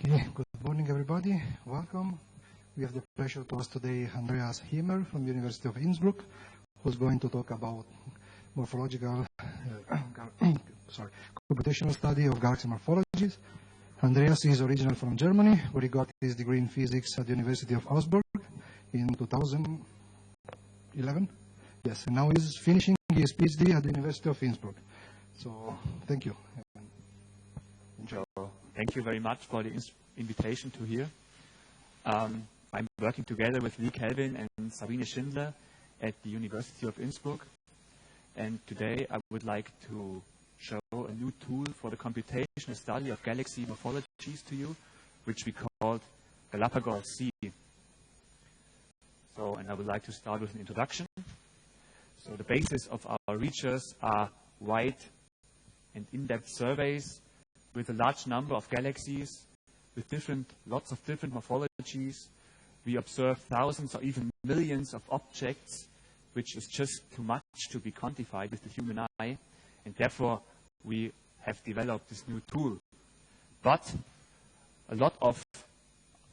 Okay, good morning everybody. Welcome. We have the pleasure to host today Andreas Hiemer from the University of Innsbruck, who's going to talk about computational study of galaxy morphologies. Andreas is originally from Germany, where he got his degree in physics at the University of Augsburg in 2011. Yes, and now he's finishing his PhD at the University of Innsbruck. So, thank you. Thank you very much for the invitation to here. I'm working together with Lee Kelvin and Sabine Schindler at the University of Innsbruck. And today I would like to show a new tool for the computational study of galaxy morphologies to you, which we called GALAPAGOS-C. And I would like to start with an introduction. So the basis of our research are wide and in-depth surveys with a large number of galaxies, with lots of different morphologies. We observe thousands or even millions of objects, which is just too much to be quantified with the human eye, and therefore we have developed this new tool. But a lot of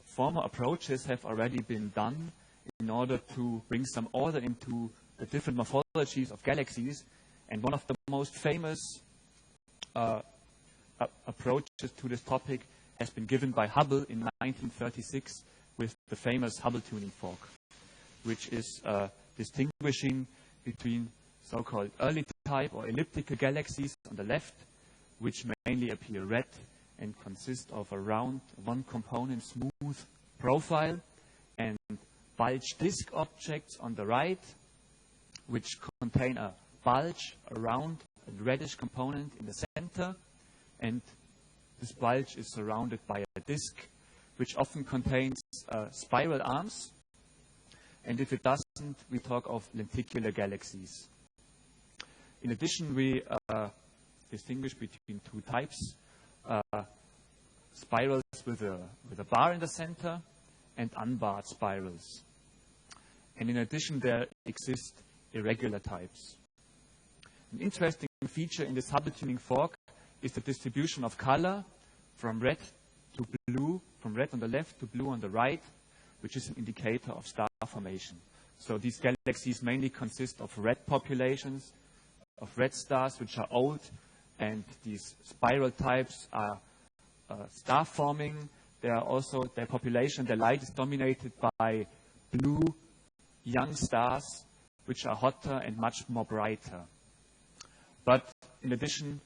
former approaches have already been done in order to bring some order into the different morphologies of galaxies, and one of the most famous approaches to this topic has been given by Hubble in 1936 with the famous Hubble tuning fork, which is distinguishing between so-called early type or elliptical galaxies on the left, which mainly appear red and consist of a round, one-component smooth profile, and bulge disk objects on the right, which contain a bulge, a round and reddish component in the center. And this bulge is surrounded by a disk, which often contains spiral arms. And if it doesn't, we talk of lenticular galaxies. In addition, we distinguish between two types, spirals with a bar in the center and unbarred spirals. And in addition, there exist irregular types. An interesting feature in this Hubble tuning fork is the distribution of color from red to blue, from red on the left to blue on the right, which is an indicator of star formation. So these galaxies mainly consist of red populations, of red stars which are old, and these spiral types are star forming. They are also, their population, their light is dominated by blue young stars, which are hotter and much more brighter. But in addition,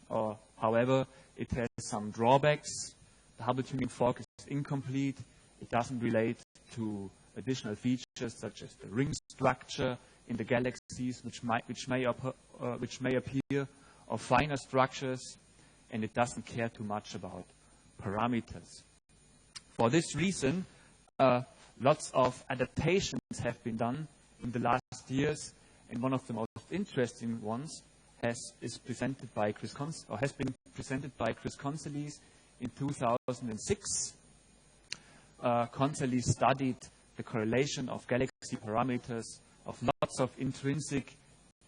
however, it has some drawbacks. The Hubble tuning fork is incomplete. It doesn't relate to additional features such as the ring structure in the galaxies, which may appear, or finer structures, and it doesn't care too much about parameters. For this reason, lots of adaptations have been done in the last years, and one of the most interesting ones has been presented by Chris Consolis in 2006. Consolis studied the correlation of galaxy parameters of lots of intrinsic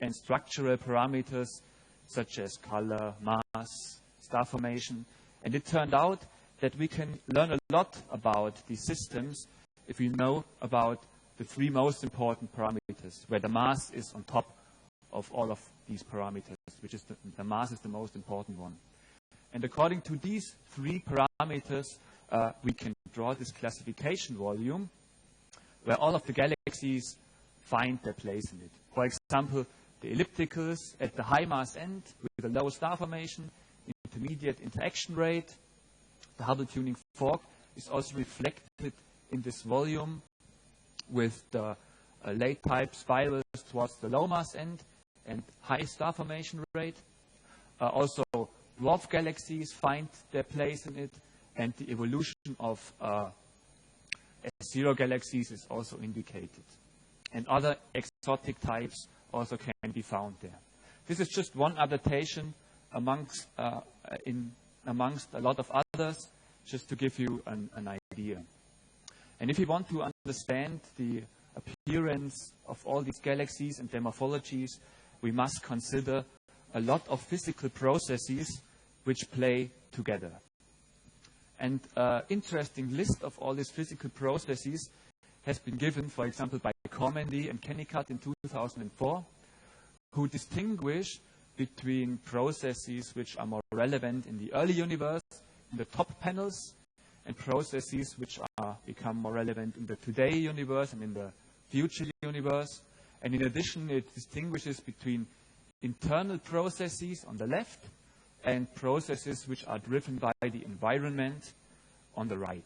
and structural parameters such as color, mass, star formation, and it turned out that we can learn a lot about these systems if we know about the three most important parameters, where the mass is on top of all of these parameters, which is the mass is the most important one. And according to these three parameters, we can draw this classification volume where all of the galaxies find their place in it. For example, the ellipticals at the high mass end with a low star formation, intermediate interaction rate. The Hubble tuning fork is also reflected in this volume with the late type spirals towards the low mass end and high star formation rate. Also, dwarf galaxies find their place in it, and the evolution of S0 galaxies is also indicated. And other exotic types also can be found there. This is just one adaptation amongst a lot of others, just to give you an idea. And if you want to understand the appearance of all these galaxies and their morphologies, we must consider a lot of physical processes which play together. And interesting list of all these physical processes has been given, for example, by Cormendy and Kennicott in 2004, who distinguish between processes which are more relevant in the early universe, in the top panels, and processes which become more relevant in the today universe and in the future universe. And in addition, it distinguishes between internal processes on the left and processes which are driven by the environment on the right.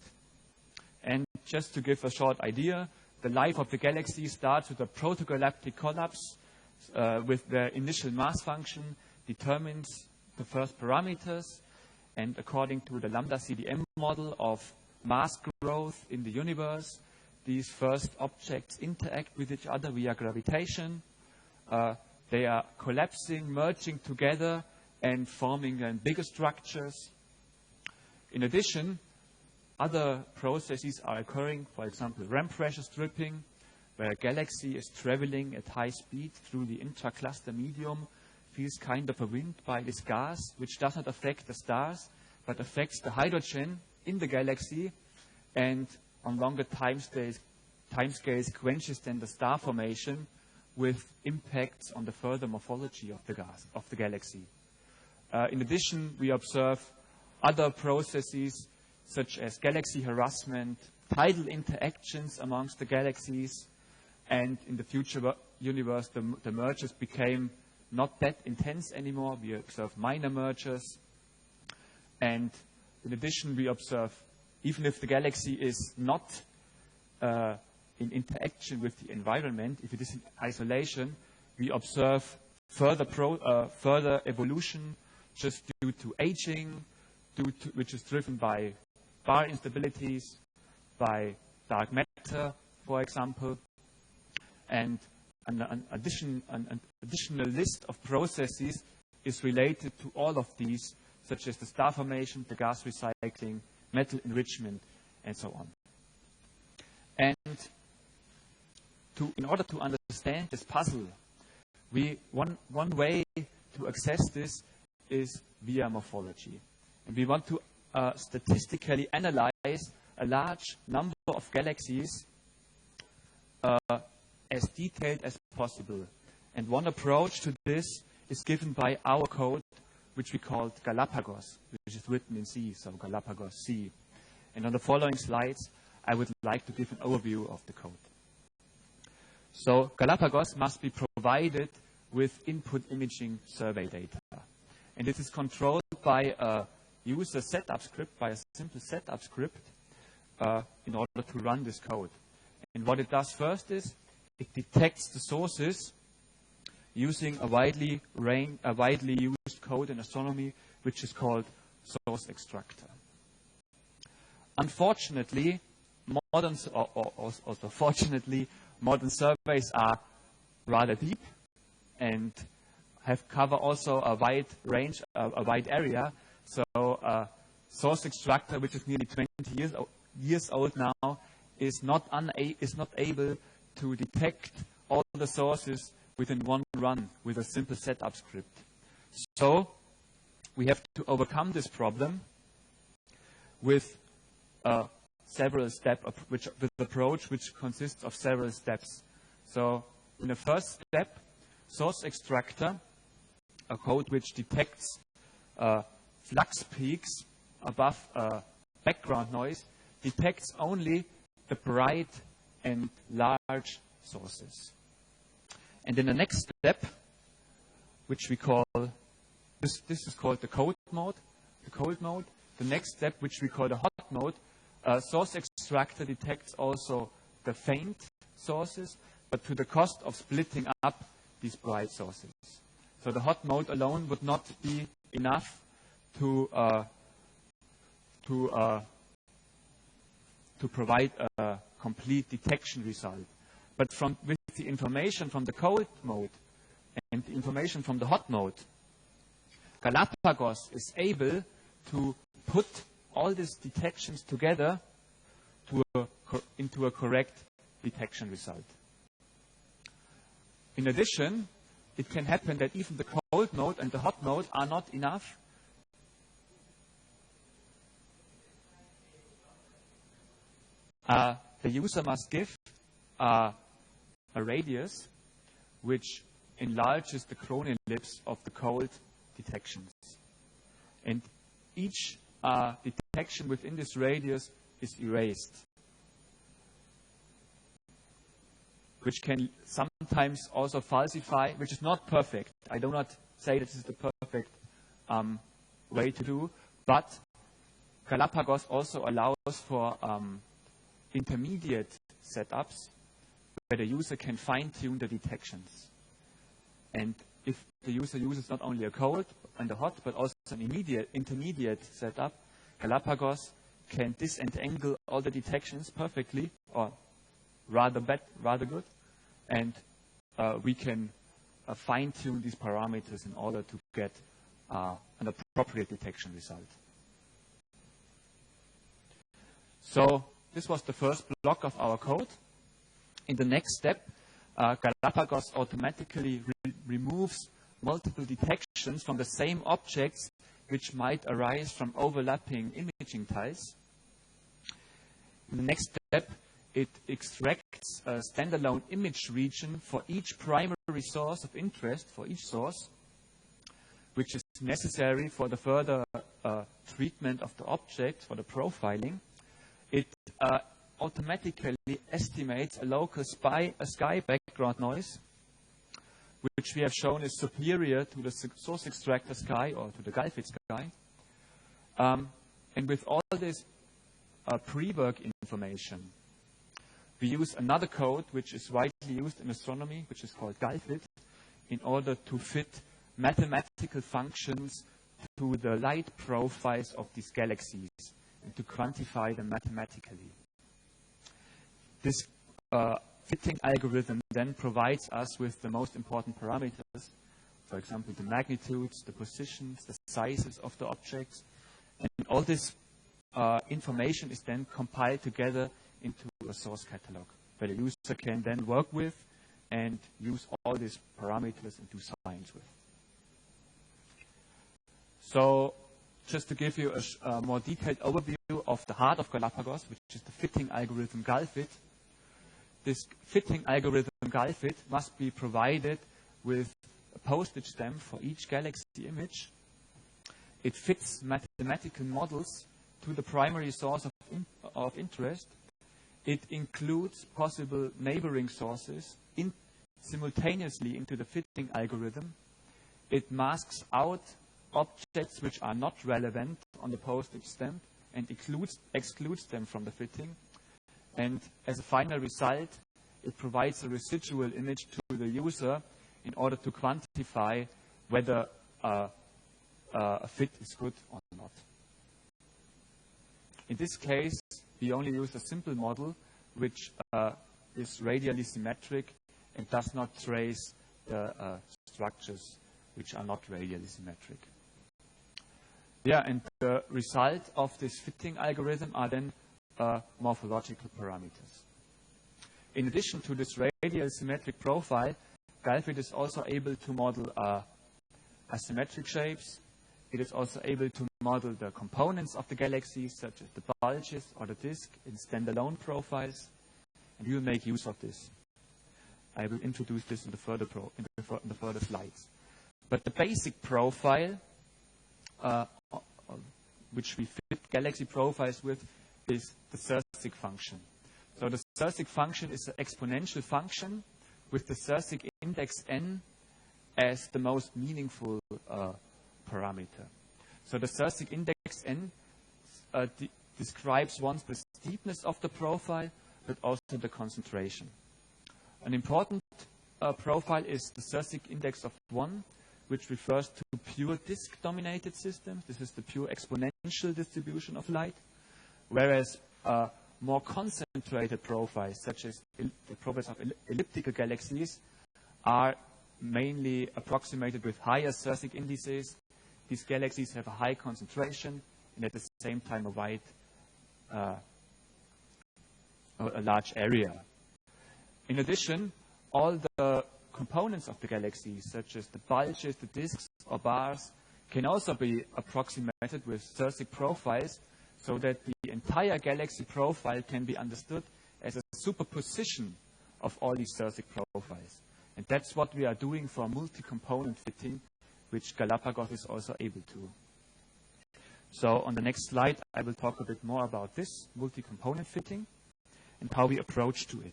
And just to give a short idea, the life of the galaxy starts with a protogalactic collapse with the initial mass function determines the first parameters, and according to the lambda CDM model of mass growth in the universe, these first objects interact with each other via gravitation. They are collapsing, merging together, and forming bigger structures. In addition, other processes are occurring, for example, ram pressure stripping, where a galaxy is traveling at high speed through the intracluster medium, feels kind of a wind by this gas, which does not affect the stars, but affects the hydrogen in the galaxy, and on longer timescales quenches then the star formation with impacts on the further morphology of the galaxy. In addition, we observe other processes such as galaxy harassment, tidal interactions amongst the galaxies, and in the future universe, the mergers became not that intense anymore. We observe minor mergers. And in addition, we observe, even if the galaxy is not in interaction with the environment, if it is in isolation, we observe further evolution just due to aging, which is driven by bar instabilities, by dark matter, for example. And an additional list of processes is related to all of these, such as the star formation, the gas recycling, metal enrichment, and so on. And in order to understand this puzzle, one way to access this is via morphology. And we want to statistically analyze a large number of galaxies as detailed as possible. And one approach to this is given by our code, which we called Galapagos, which is written in C, so Galapagos-C. And on the following slides, I would like to give an overview of the code. So Galapagos must be provided with input imaging survey data. And this is controlled by a user setup script, by a simple setup script, in order to run this code. And what it does first is it detects the sources using a widely used code in astronomy, which is called source extractor. Unfortunately, fortunately, modern surveys are rather deep and cover also a wide range, a wide area. So source extractor, which is nearly 20 years old now, is not able to detect all the sources within one run with a simple setup script. So we have to overcome this problem with approach which consists of several steps. So in the first step, source extractor, a code which detects flux peaks above background noise, detects only the bright and large sources. And in the next step, which we call, this is called the cold mode, the next step, which we call the hot mode, source extractor detects also the faint sources, but to the cost of splitting up these bright sources. So the hot mode alone would not be enough to provide a complete detection result. But with the information from the cold mode and the information from the hot mode, Galapagos is able to put all these detections together into a correct detection result. In addition, it can happen that even the cold mode and the hot mode are not enough. the user must give a radius which enlarges the Cronin ellipse of the cold detections. And each detection within this radius is erased, which can sometimes also falsify, which is not perfect. I do not say that this is the perfect way to do, but Galapagos also allows for intermediate setups where the user can fine-tune the detections. And if the user uses not only a cold and a hot, but also an intermediate setup, Galapagos can disentangle all the detections perfectly, or rather good, and we can fine-tune these parameters in order to get an appropriate detection result. So this was the first block of our code. In the next step, Galapagos automatically removes multiple detections from the same objects which might arise from overlapping imaging tiles. In the next step, it extracts a standalone image region for each primary source of interest, for each source, which is necessary for the further treatment of the object, for the profiling. It automatically estimates a local sky background noise, which we have shown is superior to the source extractor sky or to the GALFIT sky. And with all this pre-work information, we use another code which is widely used in astronomy, which is called GALFIT, in order to fit mathematical functions to the light profiles of these galaxies and to quantify them mathematically. This fitting algorithm then provides us with the most important parameters, for example, the magnitudes, the positions, the sizes of the objects, and all this information is then compiled together into a source catalog, where the user can then work with and use all these parameters and do science with. So, just to give you a more detailed overview of the heart of Galapagos, which is the fitting algorithm GALFIT. This fitting algorithm GALFIT must be provided with a postage stamp for each galaxy image. It fits mathematical models to the primary source of interest. It includes possible neighboring sources simultaneously into the fitting algorithm. It masks out objects which are not relevant on the postage stamp and excludes them from the fitting. And as a final result, it provides a residual image to the user in order to quantify whether a fit is good or not. In this case, we only use a simple model which is radially symmetric and does not trace the structures which are not radially symmetric. Yeah, and the result of this fitting algorithm are then morphological parameters. In addition to this radial symmetric profile, GALFIT is also able to model asymmetric shapes. It is also able to model the components of the galaxies, such as the bulges or the disk, in standalone profiles. And we will make use of this. I will introduce this in the further slides. But the basic profile, which we fit galaxy profiles with, is the Sérsic function. So the Sérsic function is an exponential function with the Sérsic index n as the most meaningful parameter. So the Sérsic index n describes once the steepness of the profile, but also the concentration. An important profile is the Sérsic index of 1, which refers to pure disk-dominated systems. This is the pure exponential distribution of light, whereas more concentrated profiles, such as the profiles of elliptical galaxies, are mainly approximated with higher Sérsic indices. These galaxies have a high concentration and at the same time a large area. In addition, all the components of the galaxies, such as the bulges, the disks, or bars, can also be approximated with Sérsic profiles, so that the entire galaxy profile can be understood as a superposition of all these Sérsic profiles. And that's what we are doing for multi-component fitting, which Galapagos is also able to. So on the next slide, I will talk a bit more about this multi-component fitting and how we approach to it.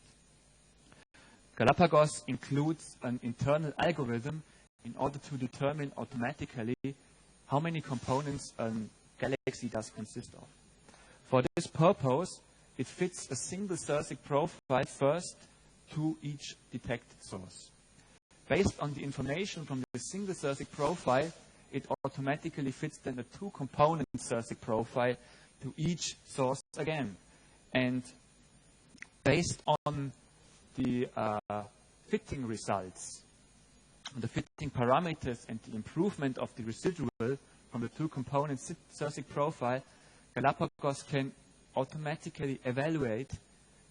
Galapagos includes an internal algorithm in order to determine automatically how many components a galaxy does consist of. For this purpose, it fits a single Sérsic profile first to each detected source. Based on the information from the single Sérsic profile, it automatically fits then a two-component Sérsic profile to each source again. And based on the fitting results, the fitting parameters and the improvement of the residual from the two-component Sérsic profile, Galapagos can automatically evaluate,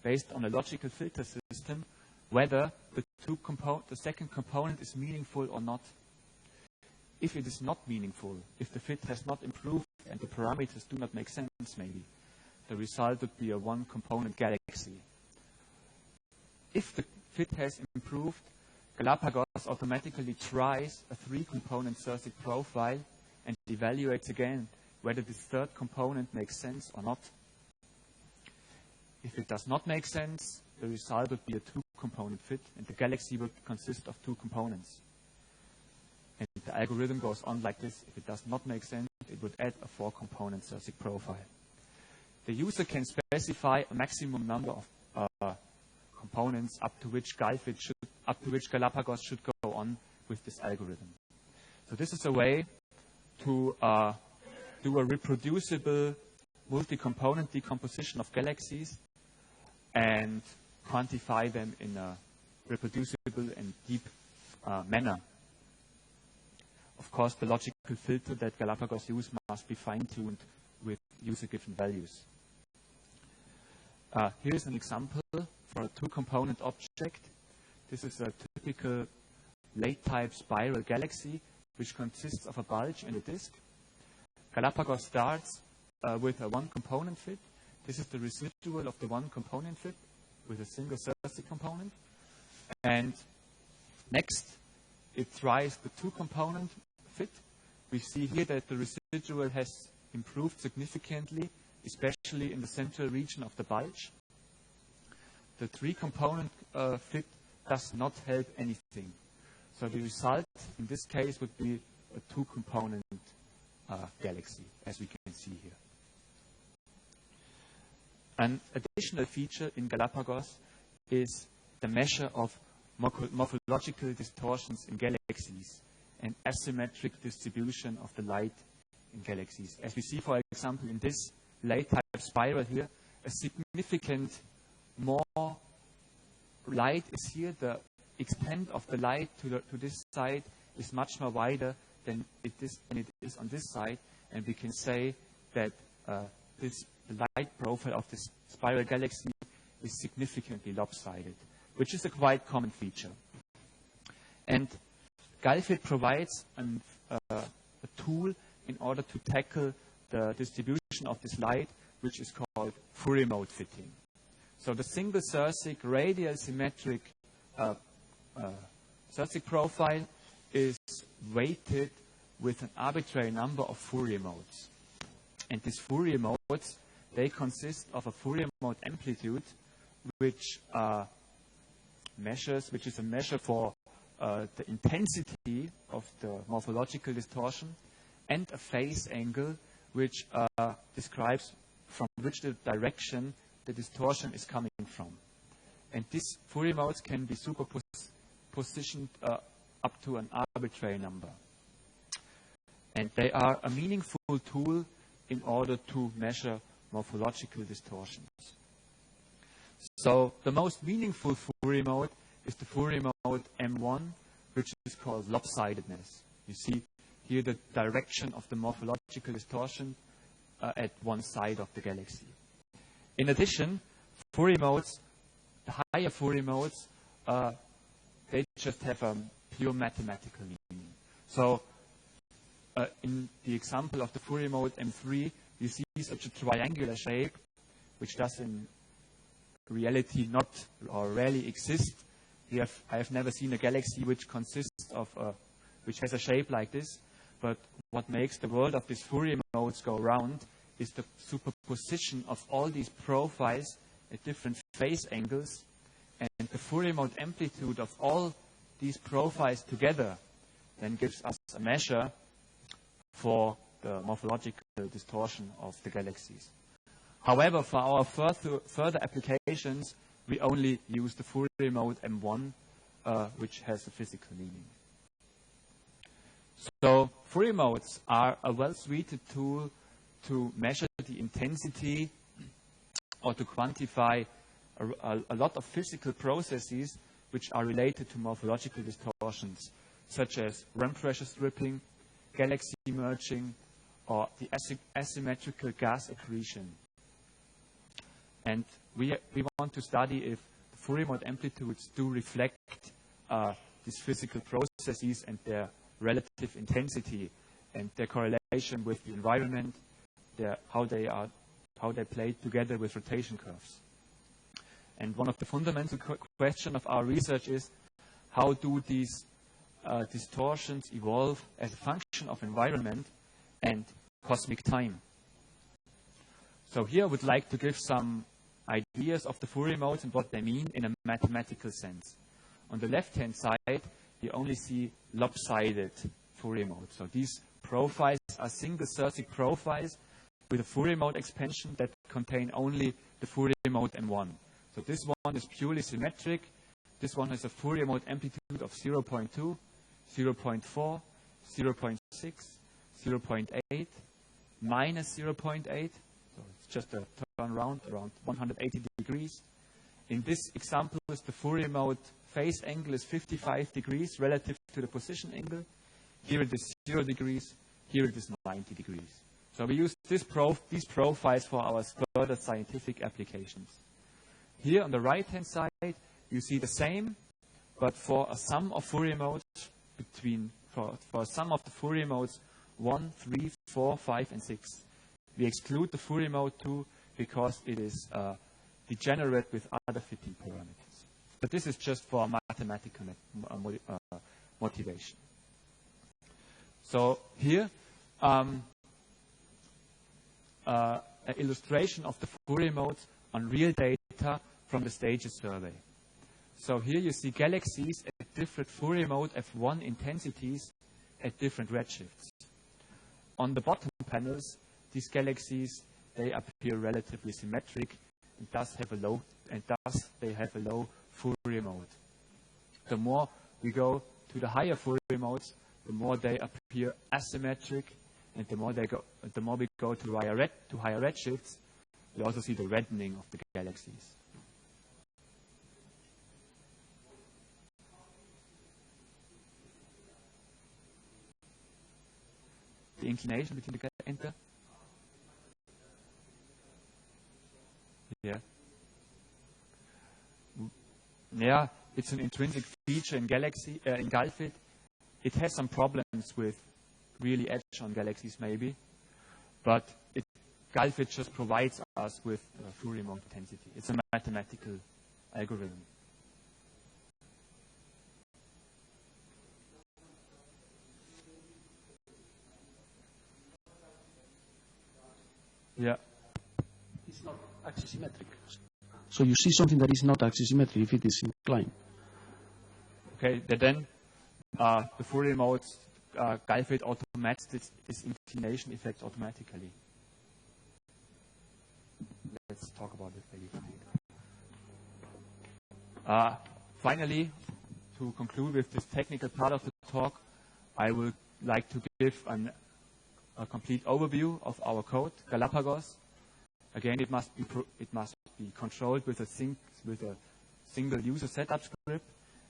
based on a logical filter system, whether the second component is meaningful or not. If it is not meaningful, if the fit has not improved and the parameters do not make sense, maybe, the result would be a one-component galaxy. If the fit has improved, Galapagos automatically tries a three-component Sérsic profile and evaluates again whether this third component makes sense or not. If it does not make sense, the result would be a two-component fit, and the galaxy would consist of two components. And the algorithm goes on like this. If it does not make sense, it would add a four-component Sérsic profile. The user can specify a maximum number of components up to which Galapagos should go on with this algorithm. So this is a way to do a reproducible multi-component decomposition of galaxies and quantify them in a reproducible and deep manner. Of course, the logical filter that Galapagos uses must be fine-tuned with user-given values. Here is an example for a two-component object. This is a typical late-type spiral galaxy, which consists of a bulge and a disk. Galapagos starts with a one-component fit. This is the residual of the one-component fit with a single Sérsic component. And next, it tries the two-component fit. We see here that the residual has improved significantly, especially in the central region of the bulge. The three-component fit does not help anything. So the result in this case would be a two-component galaxy, as we can see here. An additional feature in Galapagos is the measure of morphological distortions in galaxies and asymmetric distribution of the light in galaxies. As we see, for example, in this late-type spiral here, a significant more light is here. The extent of the light to this side is much more wider than it is on this side, and we can say that the light profile of this spiral galaxy is significantly lopsided, which is a quite common feature. And GALFIT provides a tool in order to tackle the distribution of this light, which is called Fourier mode fitting. So the single Sérsic radial symmetric Sérsic profile is weighted with an arbitrary number of Fourier modes. And these Fourier modes, they consist of a Fourier mode amplitude, which is a measure for the intensity of the morphological distortion, and a phase angle, which describes from which the direction the distortion is coming from. And these Fourier modes can be superpositioned up to an arbitrary number. And they are a meaningful tool in order to measure morphological distortions. So the most meaningful Fourier mode is the Fourier mode M1, which is called lopsidedness. You see here the direction of the morphological distortion at one side of the galaxy. In addition, Fourier modes, the higher Fourier modes, they just have a pure mathematical meaning. So in the example of the Fourier mode M3, you see such a triangular shape, which does in reality not or rarely exist. I have never seen a galaxy which consists of which has a shape like this. But what makes the world of these Fourier modes go round is the superposition of all these profiles at different phase angles, and the Fourier mode amplitude of all these profiles together then gives us a measure for the morphological distortion of the galaxies. However, for our further applications, we only use the Fourier mode M1, which has a physical meaning. So Fourier modes are a well-suited tool to measure the intensity or to quantify a lot of physical processes which are related to morphological distortions, such as ram pressure stripping, galaxy merging, or the asymmetrical gas accretion. And we want to study if the Fourier mode amplitudes do reflect these physical processes and their relative intensity and their correlation with the environment, how they play together with rotation curves. And one of the fundamental questions of our research is, how do these distortions evolve as a function of environment and cosmic time? So here I would like to give some ideas of the Fourier modes and what they mean in a mathematical sense. On the left-hand side, you only see lopsided Fourier modes. So these profiles are single-Sérsic profiles with a Fourier mode expansion that contain only the Fourier mode M1. So this one is purely symmetric. This one has a Fourier mode amplitude of 0.2, 0.4, 0.6, 0.8, minus 0.8. So it's just a turn around 180 degrees. In this example, the Fourier mode phase angle is 55 degrees relative to the position angle. Here it is 0 degrees. Here it is 90 degrees. So we use these profiles for our further scientific applications. Here on the right-hand side, you see the same, but for a sum of Fourier modes for a sum of the Fourier modes 1, 3, 4, 5, and 6. We exclude the Fourier mode 2 because it is degenerate with other fitting parameters. But this is just for mathematical motivation. So here, an illustration of the Fourier modes on real data from the Stages survey. So here you see galaxies at different Fourier mode F1 intensities at different redshifts. On the bottom panels, these galaxies, they appear relatively symmetric and thus they have a low Fourier mode. The more we go to the higher Fourier modes, the more they appear asymmetric, and the more we go to higher redshifts, we also see the reddening of the galaxies. The inclination between the enter. Yeah. Yeah, it's an intrinsic feature in GALFIT. It has some problems with really edge-on galaxies, maybe, but GALFIT just provides us with Fourier mode intensity. It's a mathematical algorithm. Yeah. It's not axis-symmetric. So you see something that is not axis-symmetric if it is inclined. Okay, then the Fourier modes, GALFIT automates this inclination effect automatically. Let's talk about it maybe. Finally, to conclude with this technical part of the talk, I would like to give a complete overview of our code, Galapagos. Again, it must be controlled with a single user setup script,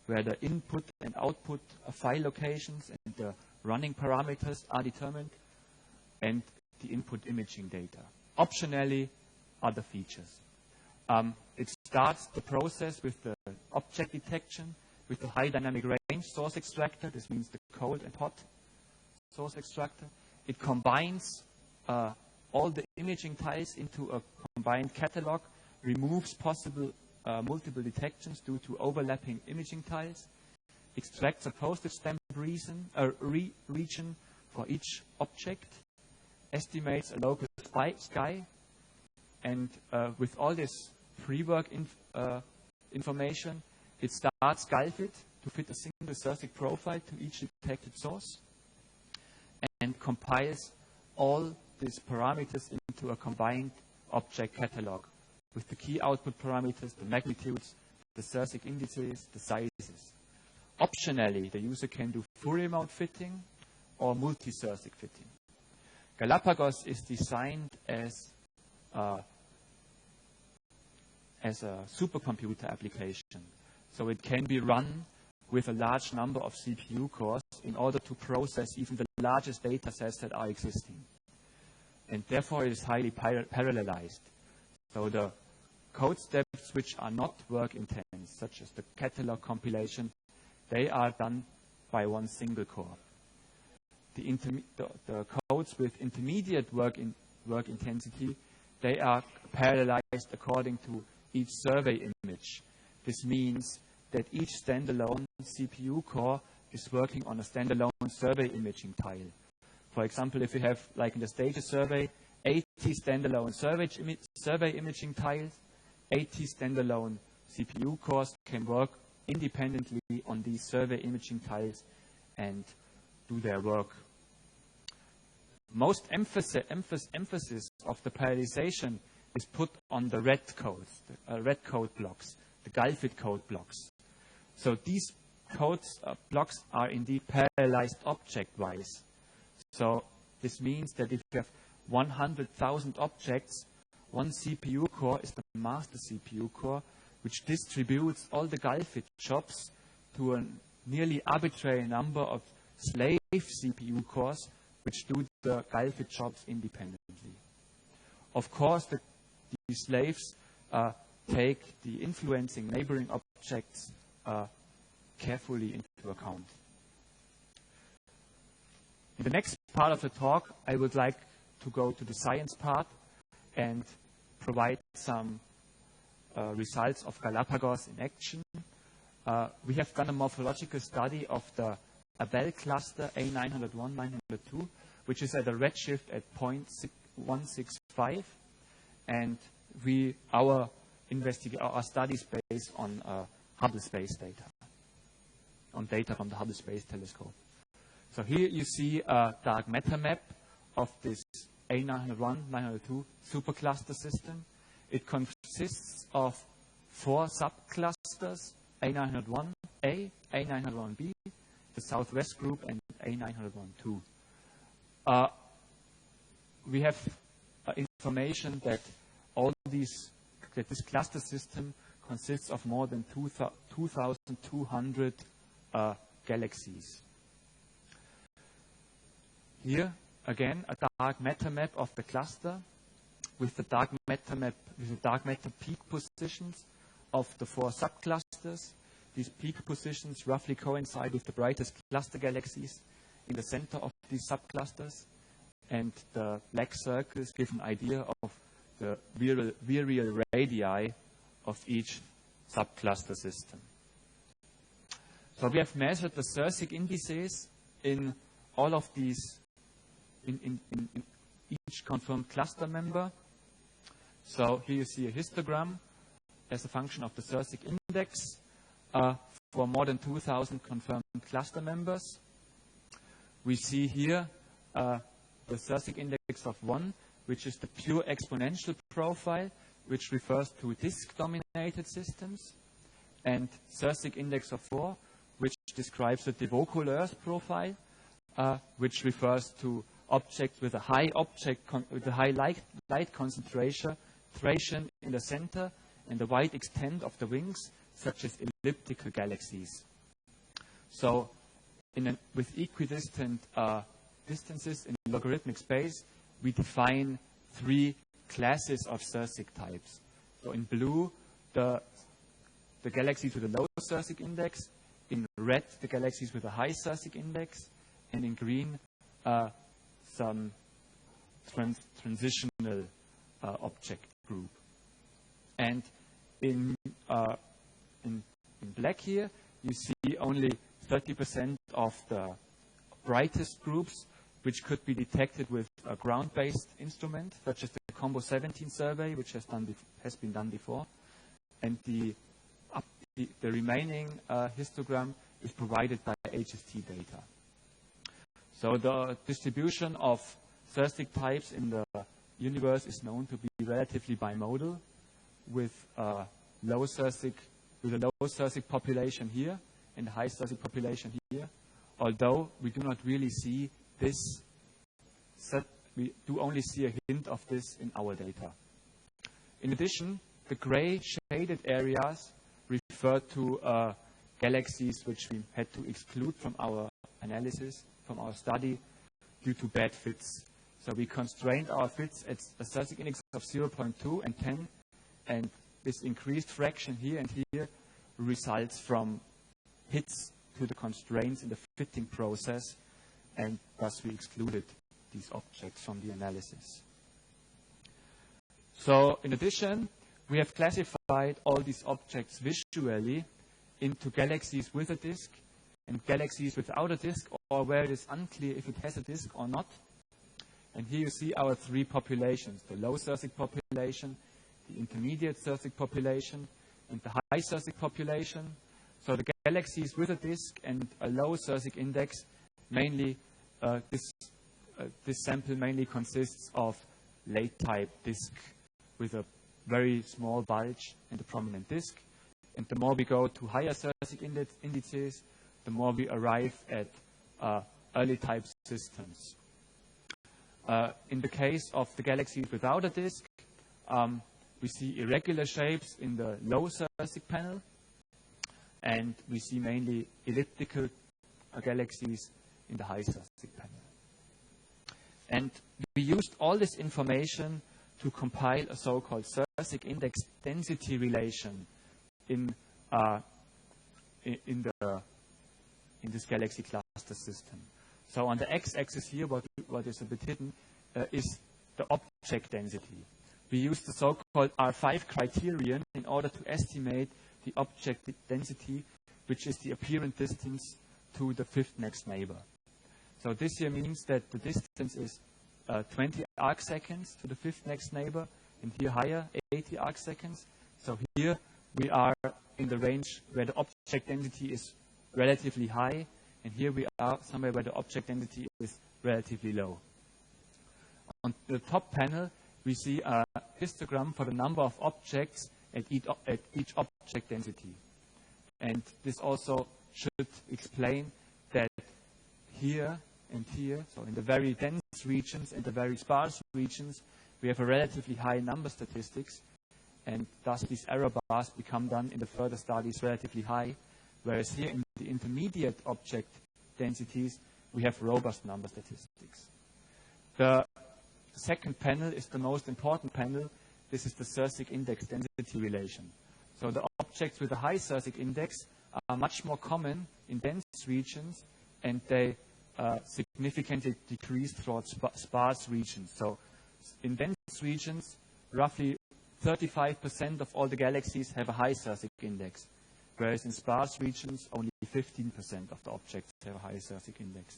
where the input and output file locations and the running parameters are determined, and the input imaging data. Optionally, other features. It starts the process with the object detection with the high dynamic range source extractor. This means the cold and hot source extractor. It combines all the imaging tiles into a combined catalog, removes possible multiple detections due to overlapping imaging tiles, extracts a postage stamp region for each object, estimates a local sky, and with all this pre-work information, it starts GALFIT to fit a single Sérsic profile to each detected source and compiles all these parameters into a combined object catalog with the key output parameters, the magnitudes, the Sérsic indices, the sizes. Optionally, the user can do Fourier mode fitting or multi-Sérsic fitting. Galapagos is designed as a supercomputer application, so it can be run with a large number of CPU cores in order to process even the largest data sets that are existing. And therefore, it is highly parallelized. So the code steps which are not work intense, such as the catalog compilation, they are done by one single core. The codes with intermediate work intensity, they are parallelized according to each survey image. This means that each standalone CPU core is working on a standalone survey imaging tile. For example, if you have, like in the stages survey, 80 standalone survey imaging tiles, 80 standalone CPU cores can work independently on these survey imaging tiles and do their work. Most emphasis of the parallelization is put on the red codes, the red code blocks, the GALFIT code blocks. So these blocks are indeed parallelized object-wise. So this means that if you have 100,000 objects, one CPU core is the master CPU core, which distributes all the GALFIT jobs to a nearly arbitrary number of slave CPU cores, which do the GALFIT jobs independently. Of course, these slaves take the influencing neighboring objects carefully into account. In the next part of the talk, I would like to go to the science part and provide some results of Galapagos in action. We have done a morphological study of the Abel cluster A901-902, which is at a redshift at 0.165, and our study is based on Hubble space data, on data from the Hubble Space Telescope. So here you see a dark matter map of this A901-902 supercluster system. It consists of 4 subclusters, A901A, A901B, the Southwest group, and A901-2. We have information that this cluster system consists of more than 2,200 galaxies. Here, again, a dark matter map of the cluster with the dark matter peak positions of the 4 subclusters. These peak positions roughly coincide with the brightest cluster galaxies in the center of these subclusters, and the black circles give an idea of the virial radii of each subcluster system. So we have measured the Sérsic indices in all of these, in each confirmed cluster member. So here you see a histogram as a function of the Sérsic index for more than 2,000 confirmed cluster members. We see here the Sérsic index of 1, which is the pure exponential profile, which refers to disk-dominated systems, and Sérsic index of 4, which describes the Devaux-Couleurs profile, which refers to objects with a high light concentration in the center and the wide extent of the wings, such as elliptical galaxies. So, with equidistant distances in logarithmic space, we define 3 classes of Sérsic types. So, in blue, the galaxies with a low Sérsic index, in red, the galaxies with a high Sérsic index, and in green, some transitional object group. And in black here, you see only 30% of the brightest groups, which could be detected with a ground-based instrument, such as the Combo 17 survey, which has been done before. And the remaining histogram is provided by HST data. So the distribution of Sérsic types in the universe is known to be relatively bimodal, with a low Sérsic population here and a high Sérsic population here. Although we do not really see this, we do only see a hint of this in our data. In addition, the gray shaded areas refer to galaxies which we had to exclude from our analysis, from our study, due to bad fits. So we constrained our fits at a Sérsic index of 0.2 and 10, and this increased fraction here and here results from hits to the constraints in the fitting process, and thus we excluded these objects from the analysis. So in addition, we have classified all these objects visually into galaxies with a disk and galaxies without a disk, or where it is unclear if it has a disk or not. And here you see our three populations: the low Sérsic population, the intermediate Sérsic population, and the high Sérsic population. So the galaxies with a disk and a low Sérsic index, mainly this sample mainly consists of late type disk with a very small bulge and a prominent disk. And the more we go to higher Sérsic indices, the more we arrive at early type systems. In the case of the galaxies without a disk, we see irregular shapes in the low Sérsic panel, and we see mainly elliptical galaxies in the high Sérsic panel. And we used all this information to compile a so-called Sérsic index density relation in this galaxy cluster system. So on the x-axis here, what is a bit hidden, is the object density. We used the so-called R5 criterion in order to estimate the object density, which is the apparent distance to the fifth next neighbor. So this here means that the distance is 20 arcseconds to the fifth next neighbor, and here higher, 80 arcseconds. So here we are in the range where the object density is relatively high, and here we are somewhere where the object density is relatively low. On the top panel, we see a histogram for the number of objects at each object density. And this also should explain that here and here, so in the very dense regions and the very sparse regions, we have a relatively high number statistics, and thus these error bars become then in the further studies relatively high, whereas here in the intermediate object densities, we have robust number statistics. The second panel is the most important panel. This is the Sérsic index density relation. So the objects with a high Sérsic index are much more common in dense regions, and they significantly decrease throughout sparse regions. So in dense regions, roughly 35% of all the galaxies have a high Sérsic index, whereas in sparse regions, only 15% of the objects have a high Sérsic index.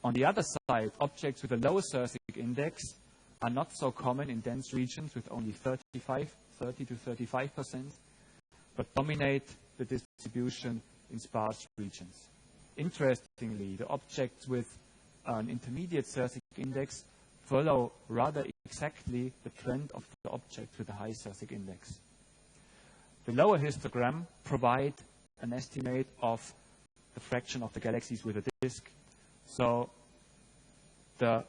On the other side, objects with a low Sérsic index are not so common in dense regions, with only 30 to 35%, but dominate the distribution in sparse regions. Interestingly, the objects with an intermediate Sérsic index follow rather exactly the trend of the objects with a high Sérsic index. The lower histogram provides an estimate of the fraction of the galaxies with a disk. So the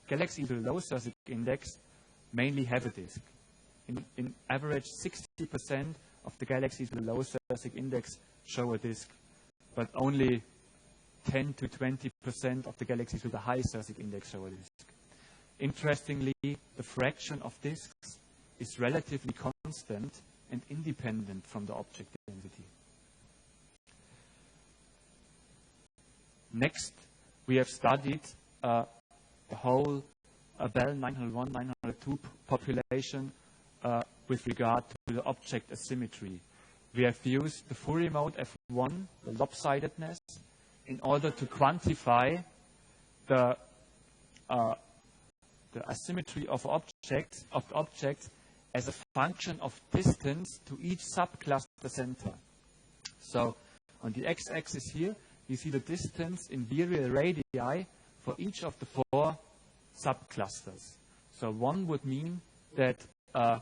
galaxies with a low Sérsic index mainly have a disk. In average, 60% of the galaxies with a low Sérsic index show a disk, but only 10 to 20% of the galaxies with a high Sérsic index show a disk. Interestingly, the fraction of disks is relatively constant and independent from the object density. Next, we have studied the whole Bell 901, 902 population with regard to the object asymmetry. We have used the Fourier mode F1, the lopsidedness, in order to quantify the asymmetry of objects as a function of distance to each subcluster center. So on the x-axis here, you see the distance in virial radii for each of the 4 subclusters. So 1 would mean that the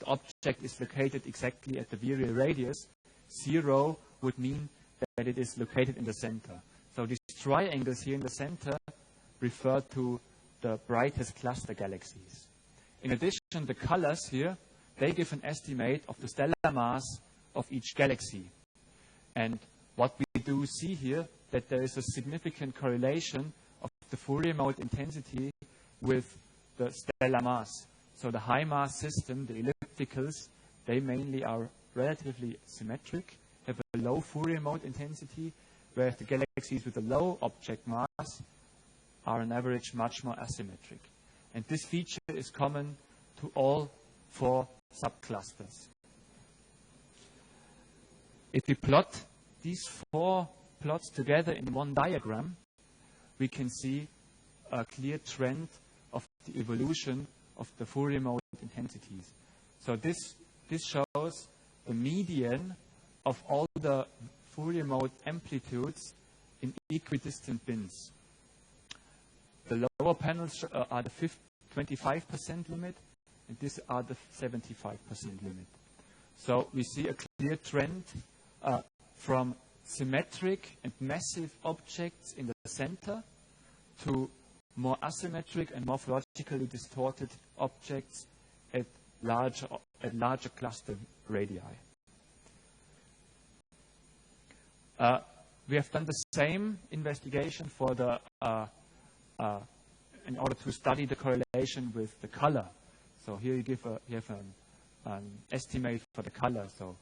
object is located exactly at the virial radius. 0 would mean that it is located in the center. So these triangles here in the center refer to the brightest cluster galaxies. In addition, the colors here, they give an estimate of the stellar mass of each galaxy. And what we do see here, that there is a significant correlation of the Fourier mode intensity with the stellar mass. So the high mass system, the ellipticals, they mainly are relatively symmetric, have a low Fourier mode intensity, whereas the galaxies with a low object mass are on average much more asymmetric. And this feature is common to all 4 subclusters. If we plot these 4 plots together in one diagram, we can see a clear trend of the evolution of the Fourier mode intensities. So this shows the median of all the Fourier mode amplitudes in equidistant bins. The lower panels are the 25% limit, and these are the 75% limit. So we see a clear trend from symmetric and massive objects in the center to more asymmetric and morphologically distorted objects at larger cluster radii. We have done the same investigation for the in order to study the correlation with the color. So here you have an estimate for the color, so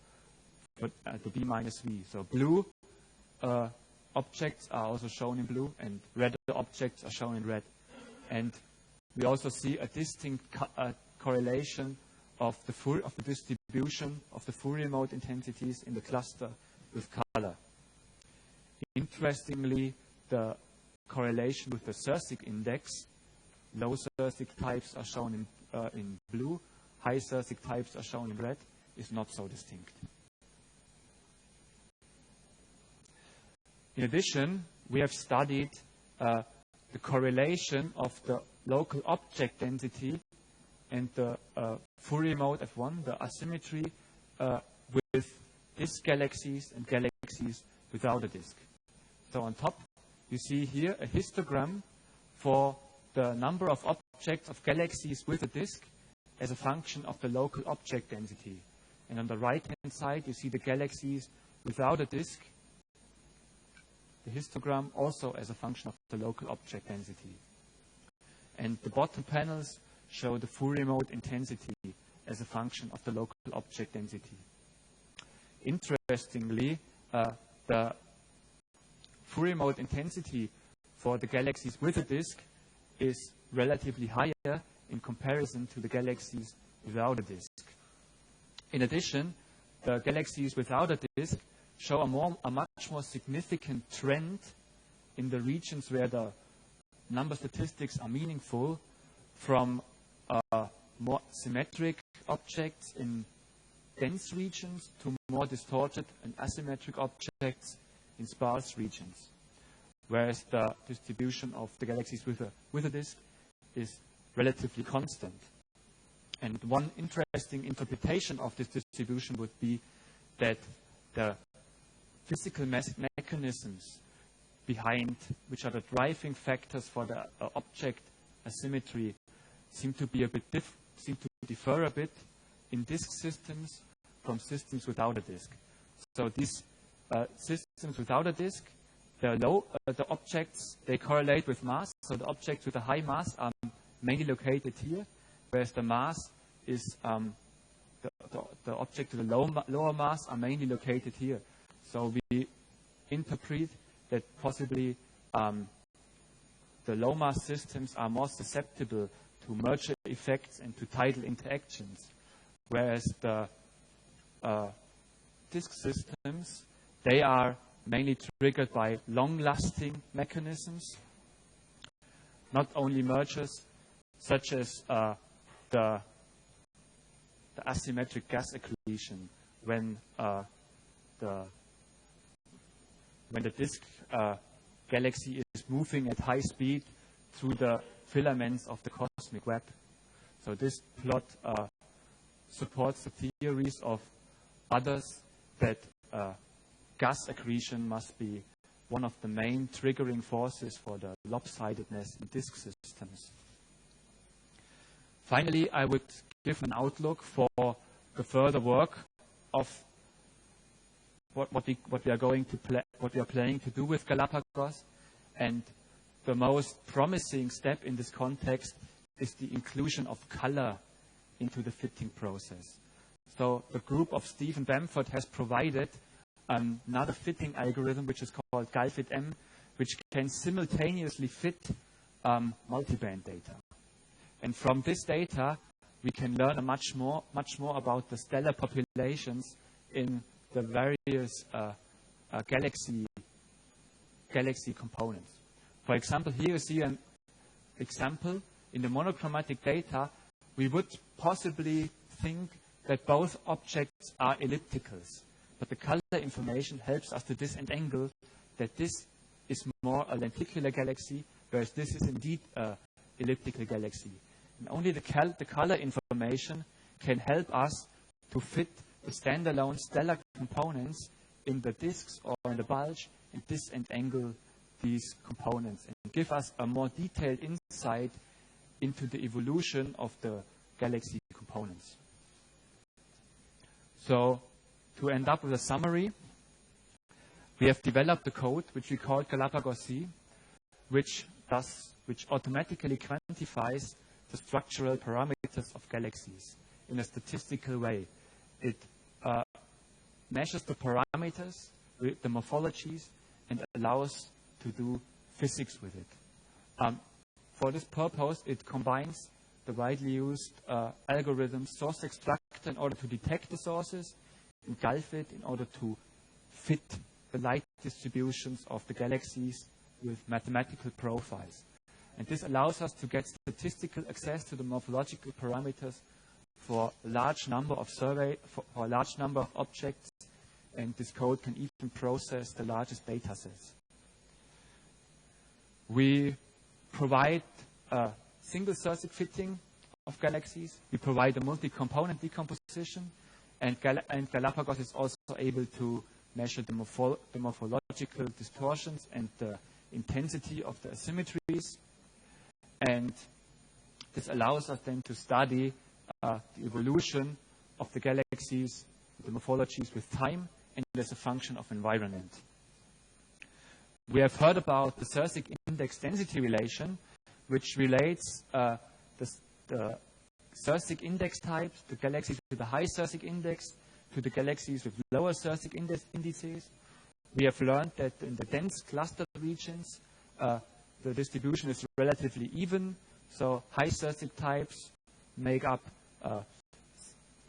for the B minus V. So blue objects are also shown in blue, and red objects are shown in red. And we also see a distinct correlation of the distribution of the Fourier mode intensities in the cluster with color. Interestingly, the correlation with the Sérsic index, low Sérsic types are shown in blue, high Sérsic types are shown in red, is not so distinct. In addition, we have studied the correlation of the local object density and the Fourier mode F1, the asymmetry, with disk galaxies and galaxies without a disk. So on top, you see here a histogram for the number of objects of galaxies with a disk as a function of the local object density. And on the right-hand side, you see the galaxies without a disk, the histogram also as a function of the local object density. And the bottom panels show the Fourier mode intensity as a function of the local object density. Interestingly, the Fourier mode intensity for the galaxies with a disk is relatively higher in comparison to the galaxies without a disk. In addition, the galaxies without a disk show a much more significant trend in the regions where the number statistics are meaningful, from more symmetric objects in dense regions to more distorted and asymmetric objects in sparse regions, whereas the distribution of the galaxies with a disk is relatively constant. And one interesting interpretation of this distribution would be that the physical mechanisms behind, which are the driving factors for the object asymmetry, seem to differ a bit in disk systems from systems without a disk. So these systems without a disk, the objects, they correlate with mass. So the objects with a high mass are mainly located here, whereas the mass is the objects with a lower mass are mainly located here. So we interpret that possibly the low-mass systems are more susceptible to merger effects and to tidal interactions, whereas the disk systems, they are mainly triggered by long-lasting mechanisms, not only mergers, such as the asymmetric gas accretion when the disk galaxy is moving at high speed through the filaments of the cosmic web. So this plot supports the theories of others that gas accretion must be one of the main triggering forces for the lopsidedness in disk systems. Finally, I would give an outlook for the further work of what we are planning to do with Galapagos, and the most promising step in this context is the inclusion of color into the fitting process. So the group of Stephen Bamford has provided another fitting algorithm, which is called GALFIT-M, which can simultaneously fit multiband data. And from this data, we can learn much more about the stellar populations in the various galaxy components. For example, here you see an example. In the monochromatic data, we would possibly think that both objects are ellipticals. But the color information helps us to disentangle that this is more a lenticular galaxy, whereas this is indeed an elliptical galaxy. And only the color information can help us to fit the standalone stellar components in the disks or in the bulge and disentangle these components and give us a more detailed insight into the evolution of the galaxy components. So, to end up with a summary, we have developed a code which we call Galapagos-C, which automatically quantifies the structural parameters of galaxies in a statistical way. It measures the parameters, the morphologies, and allows to do physics with it. For this purpose, it combines the widely used algorithm source extractor in order to detect the sources, and GALFIT in order to fit the light distributions of the galaxies with mathematical profiles. And this allows us to get statistical access to the morphological parameters for a large number of for a large number of objects, and this code can even process the largest data sets. We provide a single-Sérsic fitting of galaxies. We provide a multi-component decomposition, and Galapagos is also able to measure the morphological distortions and the intensity of the asymmetries. And this allows us then to study the evolution of the galaxies, the morphologies with time, and as a function of environment. We have heard about the Sérsic index density relation, which relates the Sérsic index types, the galaxies with a high Sérsic index, to the galaxies with lower Sérsic indices. We have learned that in the dense clustered regions, the distribution is relatively even. So high Sérsic types make up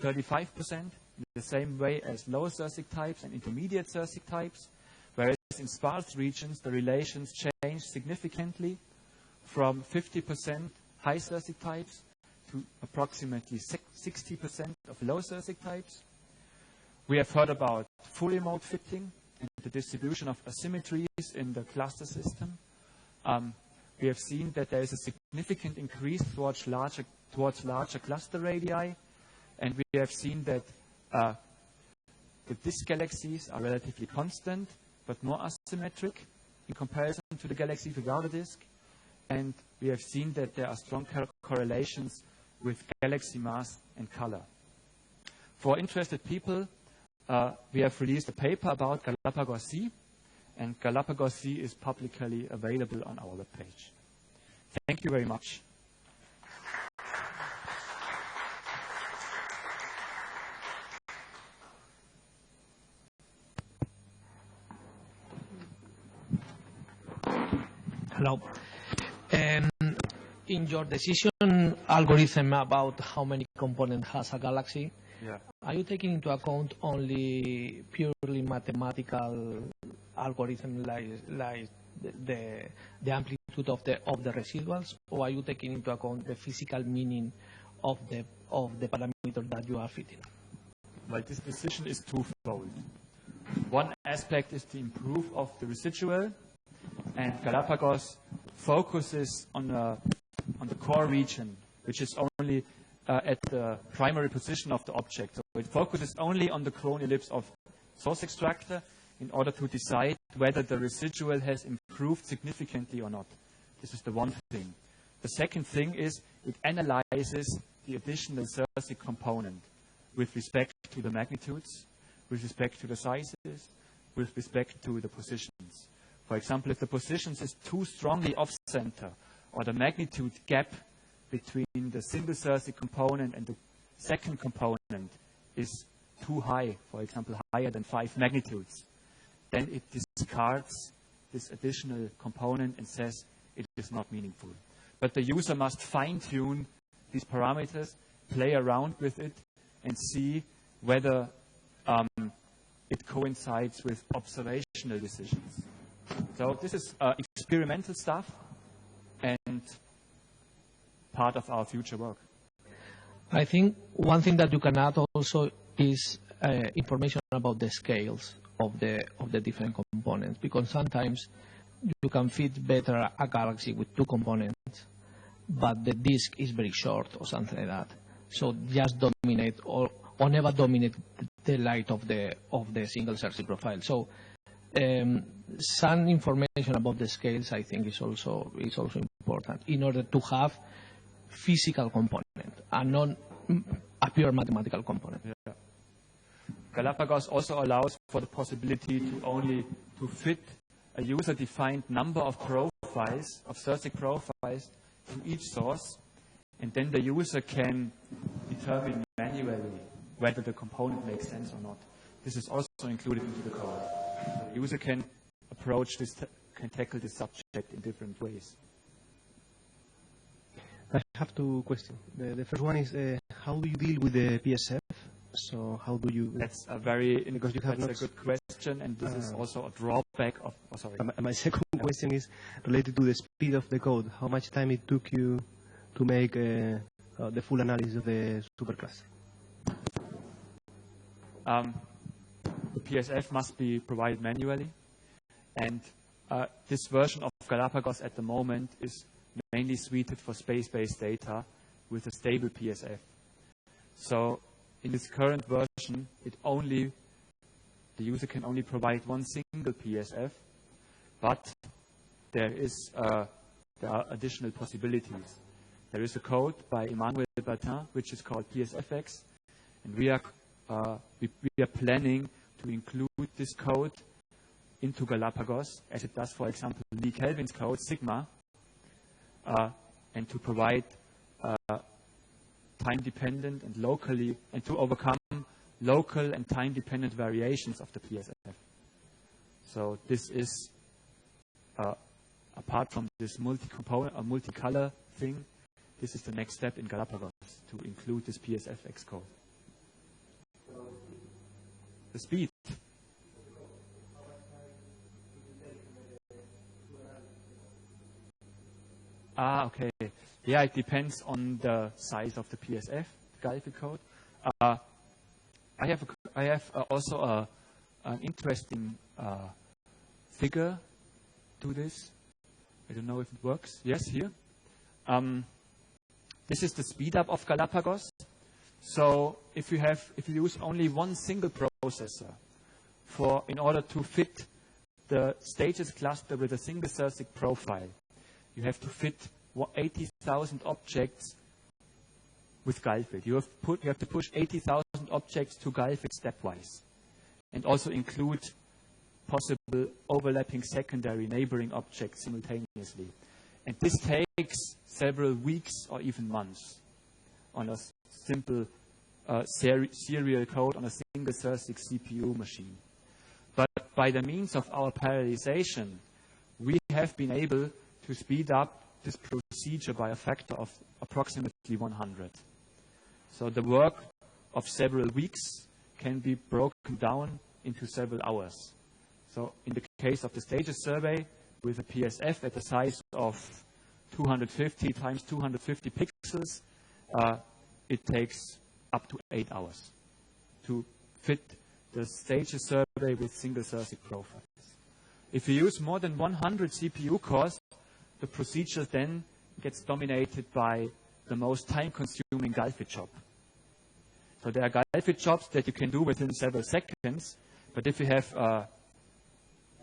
35%, in the same way as low Sérsic types and intermediate Sérsic types. Whereas in sparse regions, the relations change significantly from 50% high Sérsic types to approximately 60% of low Sérsic types. We have heard about Fourier mode fitting and the distribution of asymmetries in the cluster system. We have seen that there is a significant increase towards larger cluster radii, and we have seen that the disk galaxies are relatively constant, but more asymmetric in comparison to the galaxies without a disk. And we have seen that there are strong correlations with galaxy mass and color. For interested people, we have released a paper about Galapagos-C, and Galapagos-C is publicly available on our webpage. Thank you very much. Hello. In your decision algorithm about how many components has a galaxy, are you taking into account only purely mathematical algorithm like the amplitude of the residuals, or are you taking into account the physical meaning of the parameter that you are fitting? Well, this decision is twofold. One aspect is the improve of the residual, and Galapagos focuses on the core region, which is only at the primary position of the object. So it focuses only on the cone ellipse of source extractor in order to decide whether the residual has improved significantly or not. This is the one thing. The second thing is it analyzes the additional Sérsic component with respect to the magnitudes, with respect to the sizes, with respect to the positions. For example, if the positions is too strongly off-center, or the magnitude gap between the single-Sérsic component and the second component is too high, for example, higher than 5 magnitudes, then it discards this additional component and says it is not meaningful. But the user must fine-tune these parameters, play around with it, and see whether it coincides with observational decisions. So this is experimental stuff and part of our future work. I think one thing that you can add also is information about the scales of the different components, because sometimes you can fit better a galaxy with 2 components, but the disk is very short or something like that. So just dominate or never dominate the light of the single-Sérsic profile. So some information about the scales, I think, is also important in order to have physical component and not a pure mathematical component. Yeah. Galapagos also allows for the possibility to fit a user-defined number of profiles, of Sérsic profiles, to each source, and then the user can determine manually whether the component makes sense or not. This is also included into the code. The user can approach this, can tackle this subject in different ways. I have 2 questions. The first one is, how do you deal with the PSF? So how do you... That's a very that's a good question, and this is also a drawback of... Oh, sorry. My second question is related to the speed of the code. How much time it took you to make the full analysis of the supercluster? The PSF must be provided manually, and this version of Galapagos at the moment is mainly suited for space-based data with a stable PSF. So in this current version, the user can only provide one single PSF, but there are additional possibilities. There is a code by Emmanuel Bertin, which is called PSFX, and we are planning to include this code into Galapagos, as it does, for example, Lee Kelvin's code, Sigma, and to provide time-dependent and locally, and to overcome local and time-dependent variations of the PSF. So this is, apart from this multi-component or multi-color thing, this is the next step in Galapagos, to include this PSFX code. The speed. Okay. Yeah, it depends on the size of the PSF, the GALFIT code. I have also an interesting figure to this. I don't know if it works. Yes, here. This is the speed up of Galapagos. So if you use only one single processor in order to fit the stages cluster with a single Sérsic profile, you have to fit 80,000 objects with GALFIT. You have to push 80,000 objects to GALFIT stepwise, and also include possible overlapping secondary neighboring objects simultaneously. And this takes several weeks or even months on a simple serial code on a single Sérsic CPU machine. But by the means of our parallelization, we have been able to speed up this procedure by a factor of approximately 100. So the work of several weeks can be broken down into several hours. So in the case of the stages survey, with a PSF at the size of 250 times 250 pixels, it takes up to 8 hours to fit the stages survey with single-Sérsic profiles. If you use more than 100 CPU cores, the procedure then gets dominated by the most time-consuming GALFIT job. So there are GALFIT jobs that you can do within several seconds, but if you have a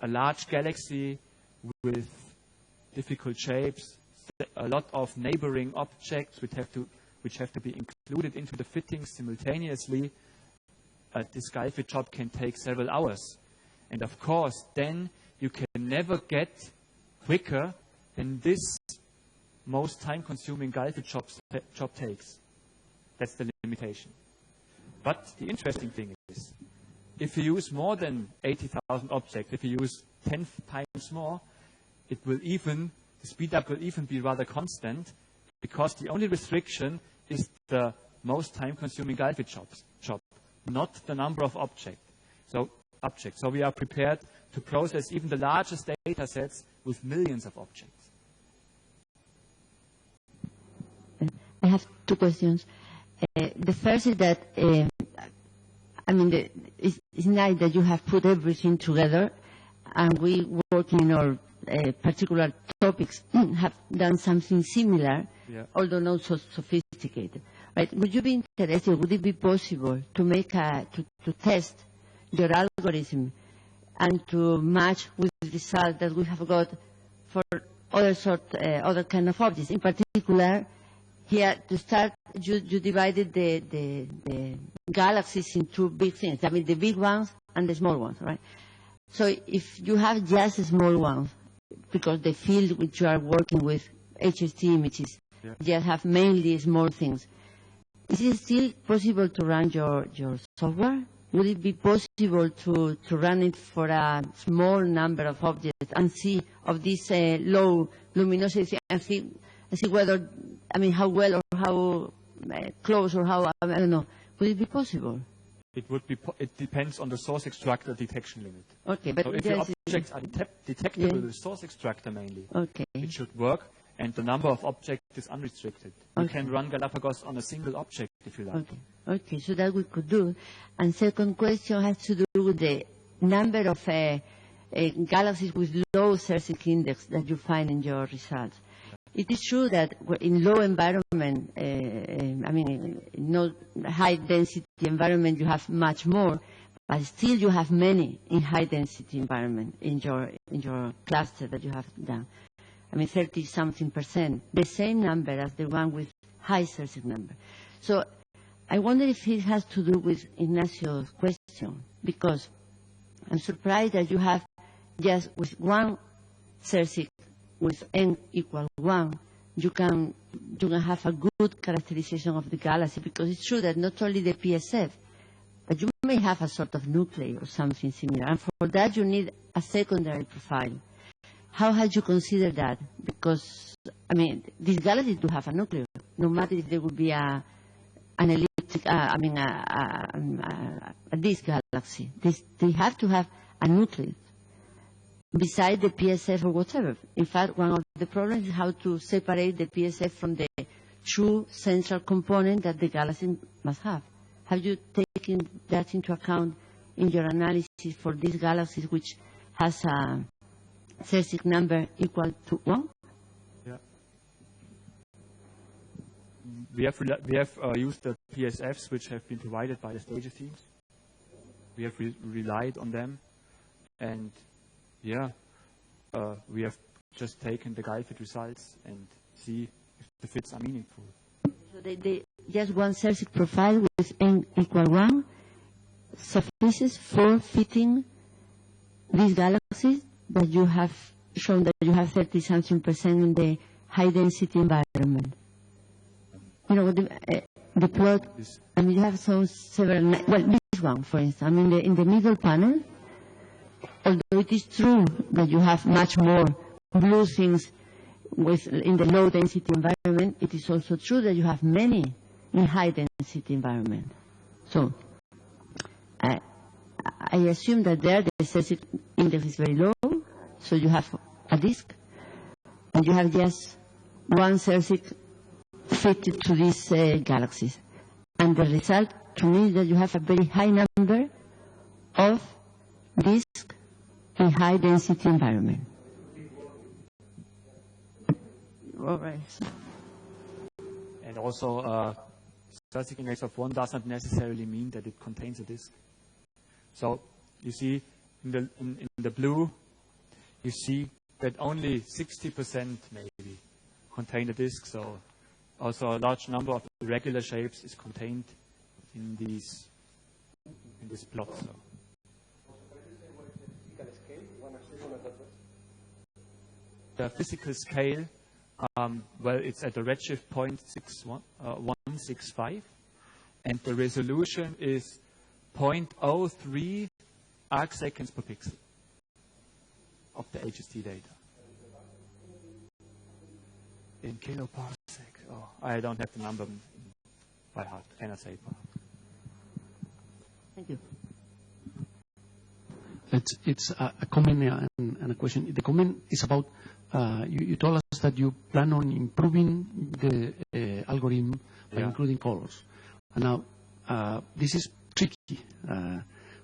large galaxy with difficult shapes, a lot of neighboring objects which have to be included into the fitting simultaneously, this GALFIT job can take several hours. And of course, then you can never get quicker than this most time-consuming GALFIT job takes. That's the limitation. But the interesting thing is, if you use more than 80,000 objects, if you use 10 times more, the speed up will even be rather constant, because the only restriction is the most time-consuming GALFIT job, not the number of objects. So we are prepared to process even the largest data sets with millions of objects. I have two questions. The first is that, it's nice that you have put everything together, and we work in our particular topics have done something similar, although not so sophisticated. Right? Would you be interested? Would it be possible to make to test your algorithm and to match with the result that we have got for other kind of objects? In particular, here to start, you divided the galaxies in two big things. I mean, the big ones and the small ones, right? So if you have just small ones, because the field which you are working with, HST images, just have mainly small things, is it still possible to run your software? Would it be possible to run it for a small number of objects and see of this low luminosity and see whether, how well or how close or how, I don't know, would it be possible? It depends on the source extractor detection limit. Okay, but so if your objects are detectable with the source extractor mainly, it should work, and the number of objects is unrestricted. You can run Galapagos on a single object if you like. Okay, so that we could do. And second question has to do with the number of galaxies with low Sérsic index that you find in your results. It is true that in low environment, in no high density environment, you have much more, but still you have many in high density environment in your cluster that you have done. 30-something%, the same number as the one with high Sérsic number. So I wonder if it has to do with Ignacio's question, because I'm surprised that you have just with one Sérsic with n equal 1, you can have a good characterization of the galaxy, because it's true that not only the PSF, but you may have a sort of nuclei or something similar, and for that you need a secondary profile. How had you considered that? Because, these galaxies do have a nucleus, no matter if there would be an elliptic, a disk galaxy. They have to have a nucleus beside the PSF or whatever. In fact, one of the problems is how to separate the PSF from the true central component that the galaxy must have. Have you taken that into account in your analysis for these galaxies which has a Sérsic number equal to 1? Yeah. We have used the PSFs which have been provided by the stages teams. We have relied on them, and we have just taken the GALFIT results and see if the fits are meaningful. So just one Sérsic profile with n equal 1 suffices for fitting these galaxies that you have shown that you have 30-something% in the high-density environment. The plot, you have several, this one, for instance, in the middle panel, although it is true that you have much more blue things in the low density environment, it is also true that you have many in high density environment. So I assume that there the Sérsic index is very low, so you have a disk, and you have just one Sérsic fitted to these galaxies. And the result to me is that you have a very high number of disks in high density environment. All right. And also, Sérsic index of 1 does not necessarily mean that it contains a disk. So you see in the blue, you see that only 60% maybe contain a disk. So also a large number of irregular shapes is contained in this plot. So. The physical scale, well, it's at a redshift point 165, and the resolution is 0.03 arcseconds per pixel of the HST data. In kiloparsec. Oh, I don't have the number by heart. Cannot say it by heart. Thank you. It's a comment and a question. The comment is about, you told us that you plan on improving the algorithm by including colors. And now, this is tricky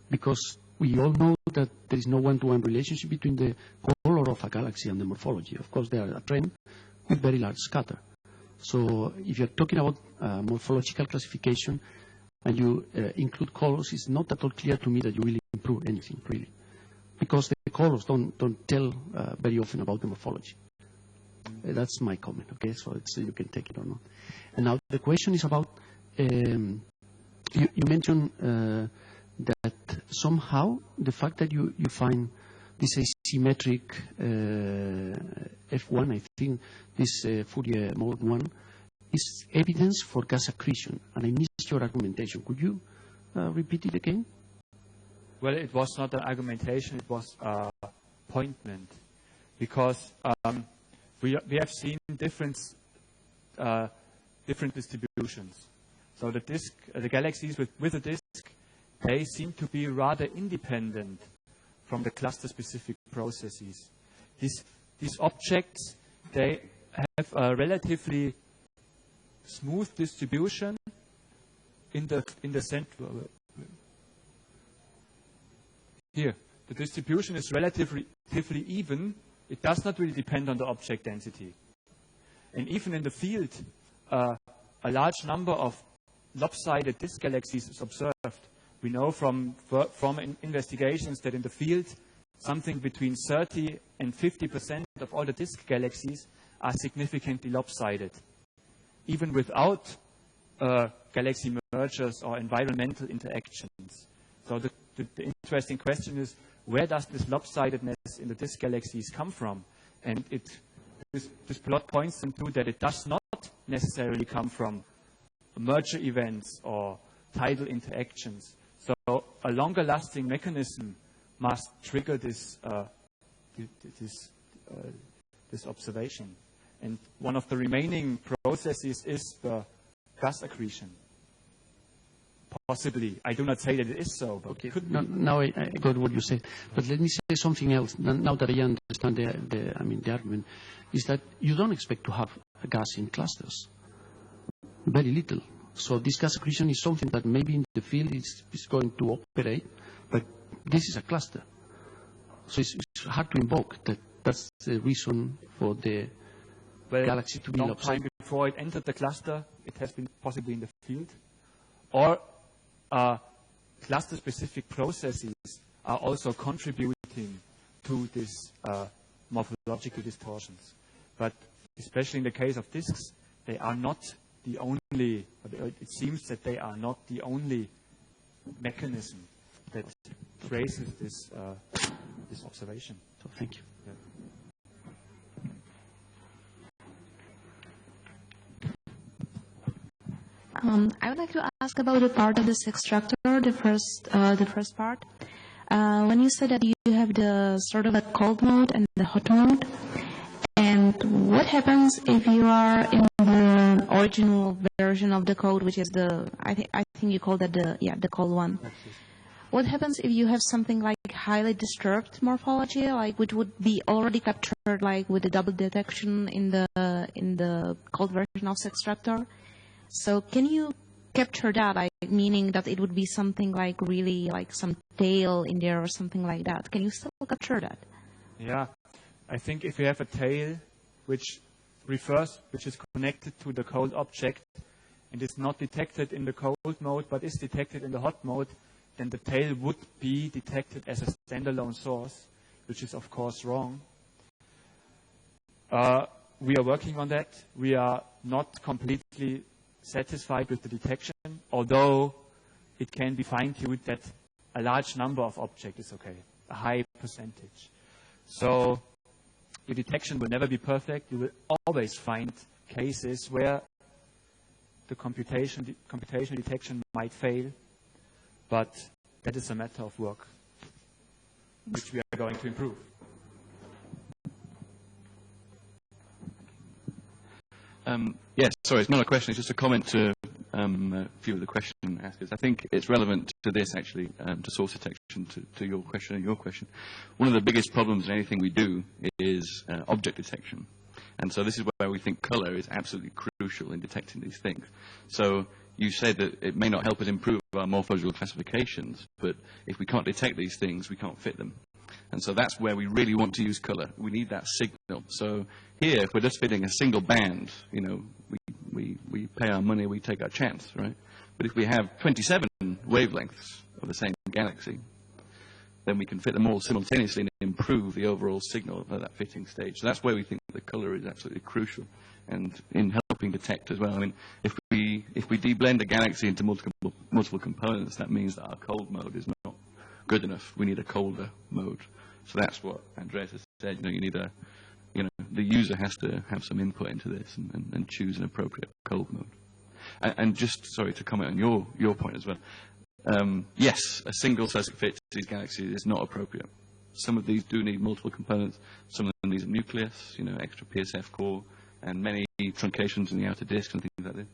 because we all know that there is no one-to-one relationship between the color of a galaxy and the morphology. Of course, they are a trend with very large scatter. So if you're talking about morphological classification and you include colors, it's not at all clear to me that you will improve anything, really. Because the colors don't tell very often about the morphology. That's my comment, okay? So you can take it or not. And now the question is about, you mentioned that somehow the fact that you find this asymmetric F1, I think, this Fourier mode 1, is evidence for gas accretion. And I missed your argumentation. Could you repeat it again? Well, it was not an argumentation, it was a appointment. Because we have seen different distributions. So the galaxies with a disk, they seem to be rather independent from the cluster-specific processes. These objects, they have a relatively smooth distribution in the center. Here, the distribution is relatively even. It does not really depend on the object density. And even in the field, a large number of lopsided disk galaxies is observed. We know from investigations that in the field, something between 30 and 50% of all the disk galaxies are significantly lopsided, even without galaxy mergers or environmental interactions. So the interesting question is, where does this lopsidedness in the disk galaxies come from? And this plot points into that it does not necessarily come from merger events or tidal interactions. So a longer-lasting mechanism must trigger this observation. And one of the remaining processes is the gas accretion. Possibly. I do not say that it is so, but it could be. Now I got what you said. But let me say something else, now that I understand the argument, is that you don't expect to have a gas in clusters. Very little. So this gas accretion is something that maybe in the field is going to operate, but this is a cluster. So it's hard to invoke that. That's the reason for the galaxy to be lopsided. Time before it entered the cluster, it has been possibly in the field. Or cluster-specific processes are also contributing to this morphological distortions. But especially in the case of disks, they are not the only, it seems that they are not the only mechanism that traces this observation. So thank you. Yeah. I would like to ask about the part of this extractor, the first part. When you said that you have the sort of a cold mode and the hot mode, and what happens if you are in the original version of the code, which is the, I think you call that the cold one. What happens if you have something like highly disturbed morphology, like which would be already captured like with the double detection in the cold version of extractor? So can you capture that, like meaning that it would be something like really like some tail in there or something like that? Can you still capture that? Yeah, I think if you have a tail which is connected to the cold object and is not detected in the cold mode but is detected in the hot mode, then the tail would be detected as a standalone source, which is of course wrong. We are working on that. We are not completely satisfied with the detection, although it can be fine-tuned that a large number of objects is okay, a high percentage. So your detection will never be perfect. You will always find cases where the computational detection might fail, but that is a matter of work, which we are going to improve. Yes, sorry, it's not a question, it's just a comment to a few of the question askers. I think it's relevant to this, actually, to source detection, to your question and your question. One of the biggest problems in anything we do is object detection. And so this is where we think color is absolutely crucial in detecting these things. So you said that it may not help us improve our morphological classifications, but if we can't detect these things, we can't fit them. And so that's where we really want to use color. We need that signal. So here, if we're just fitting a single band, you know, we pay our money, we take our chance, right? But if we have 27 wavelengths of the same galaxy, then we can fit them all simultaneously and improve the overall signal at that fitting stage. So that's where we think the color is absolutely crucial, and in helping detect as well. I mean, if we deblend a galaxy into multiple components, that means that our cold mode is not good enough. We need a colder mode. So that's what Andreas has said. You know, you need a, you know, the user has to have some input into this and choose an appropriate cold mode. And just, sorry, to comment on your point as well. Yes, a single-Sérsic fit to these galaxies is not appropriate. Some of these do need multiple components. Some of them need a nucleus, you know, extra PSF core, and many truncations in the outer disk and things like that.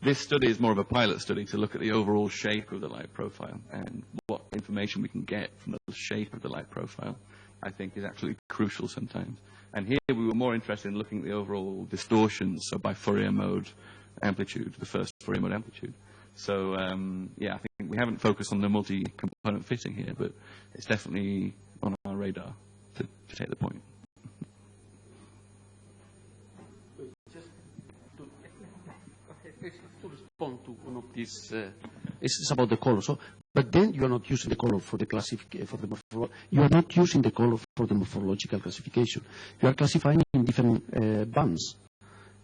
This study is more of a pilot study to look at the overall shape of the light profile, and what information we can get from the shape of the light profile, I think, is absolutely crucial sometimes. And here we were more interested in looking at the overall distortions, so by Fourier mode amplitude, the first Fourier mode amplitude. So, yeah, I think we haven't focused on the multi-component fitting here, but it's definitely on our radar to take the point. To respond to one of these, it's about the color. So, but then you are not using the color for the you are not using the color for the morphological classification. You are classifying in different bands,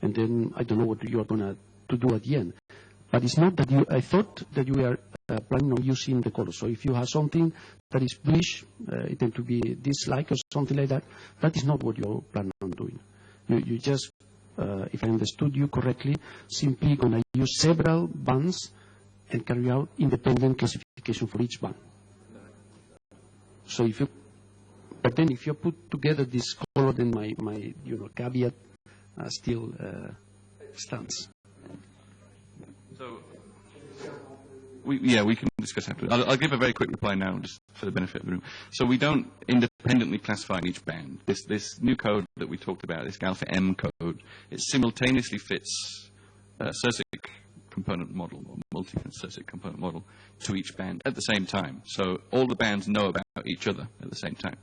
and then I don't know what you are going to do at the end. But it's not that you. I thought that you are planning on using the color. So if you have something that is bluish, it tends to be this like or something like that. That is not what you are planning on doing. You just. If I understood you correctly, simply going to use several bands and carry out independent classification for each band. So if you, but then if you put together this color, then my caveat still stands. So, we can discuss after. I'll give a very quick reply now, just for the benefit of the room. So we don't independently classify in each band. This new code that we talked about, this GALFIT M code, it simultaneously fits a Sérsic component model, or multi-Sérsic component model, to each band at the same time. So all the bands know about each other at the same time.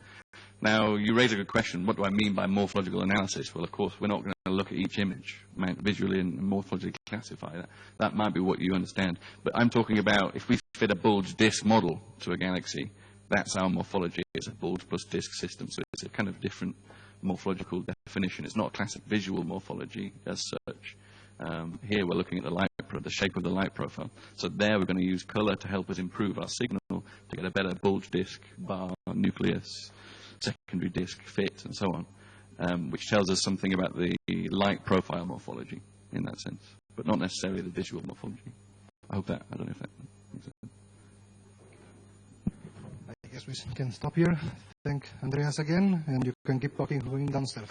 Now, you raise a good question. What do I mean by morphological analysis? Well, of course, we're not going to look at each image visually and morphologically classify that. That might be what you understand. But I'm talking about if we fit a bulge disk model to a galaxy, that's our morphology. It's a bulge plus disk system, so it's a kind of different morphological definition. It's not a classic visual morphology as such. Here we're looking at the shape of the light profile. So there we're going to use color to help us improve our signal to get a better bulge disk, bar, nucleus, secondary disk fit, and so on, which tells us something about the light profile morphology in that sense, but not necessarily the visual morphology. I hope that, I don't know if that makes sense. I guess we can stop here. Thank Andreas again, and you can keep talking going downstairs.